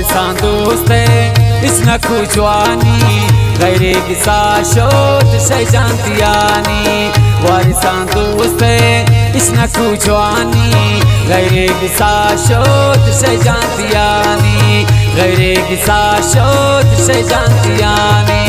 वारिसान दोस्ते इसना खुजवानी गैरे किसा शोत से जानतियानी वारिसान दोस्ते इसना खुजवानी गैरे किसा शोत से जानतियानी गैरे किसा शोत से जानतियानी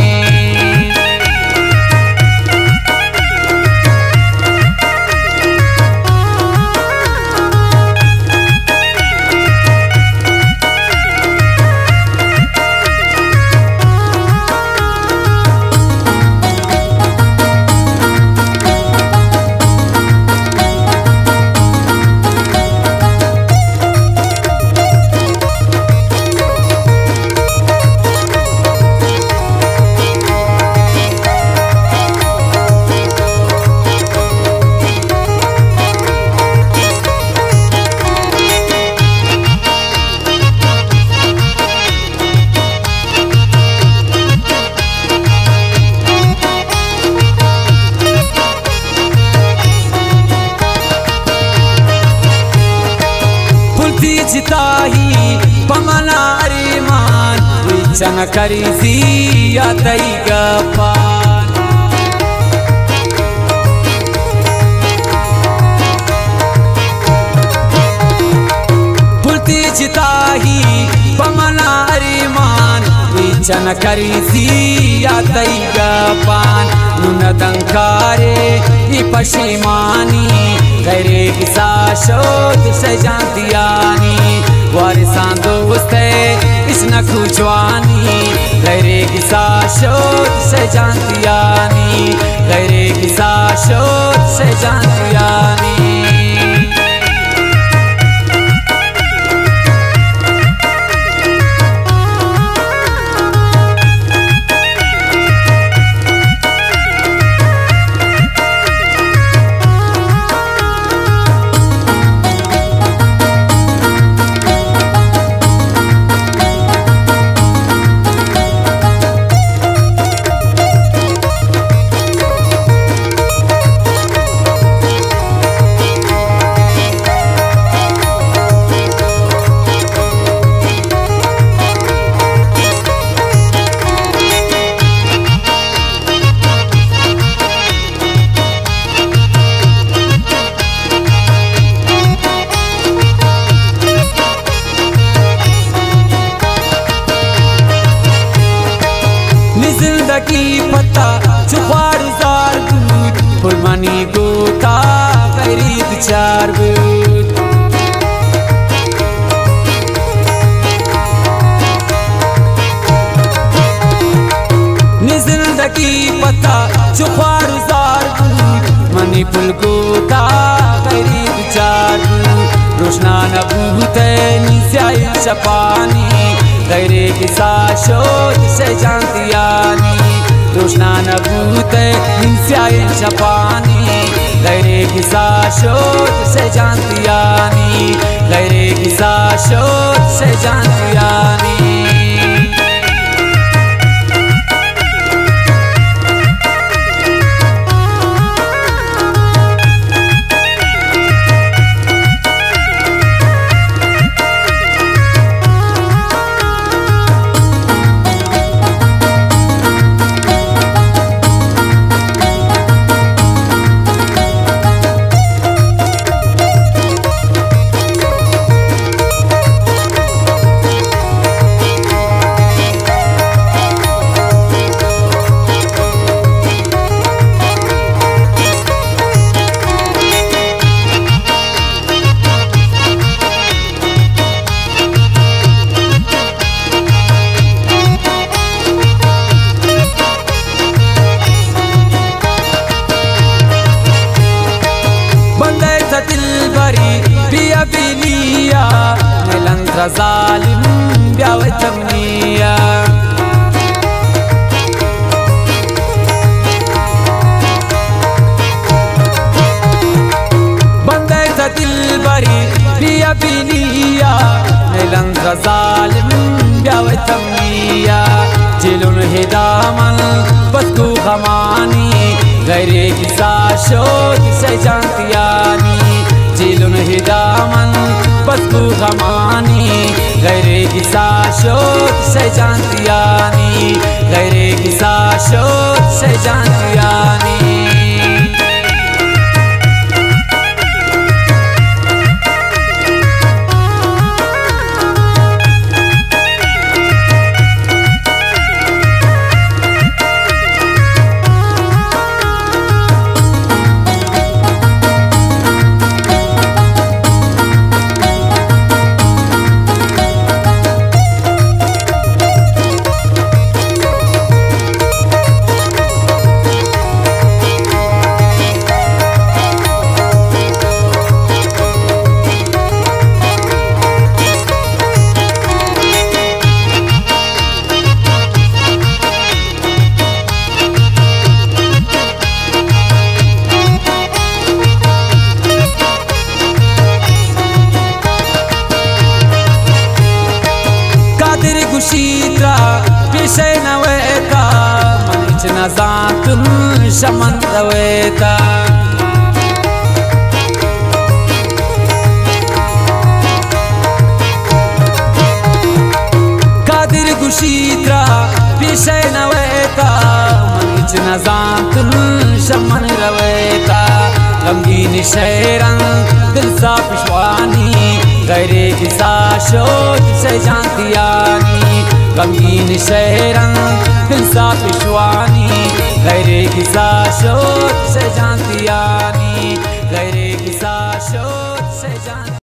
जिताही पमना अरिमान विचन करी सिया तई गपान पुलती जिताही पमना अरिमान विचन करी सिया तई गपान नुन दंकारे पशिमानी गैरे किसा शोत से जानतियानी वारिसान दोस्ते इसना खुजवानी गैरे किसा शोत से जानतियानी गैरे किसा शोत से जानतियानी जिंदगी पता चुपार जार दूध फुलमानी गोता गरीब चार बूद जिंदगी पता चुपार जार दूध मनी फुल गोता गरीब चार बूद रोशना नबूते निस्याय चपानी गैरे किसा शोत से जानतियानी रोशना नबूते निस्याय चपानी गैरे किसा शोत से जानतियानी गैरे किसा शोत से जानतियानी zalim biawe tamniya bandai ta dilbari biya biniya nelandra zalim biawe tamniya jilun hidamal basku ghamani ghaire kisa shod se jantiyani jilun hidamal basku ghamani गैरे किसा शोध से जानतियानी गैरे किसा शोध से जानतियानी गुशीत्रा पिशे नवेता मनिच नजातुन शमन दवेता कादिर गुशीत्रा पिशे नवेता मनिच नजातुन शमन रवेता गमगीन शहरन दिल सा पिशवानी गैरे किसा शोध से जानतियानी गमगीन शहरन दिल सा पिशवानी गैरे किसा शोध से जानतियानी।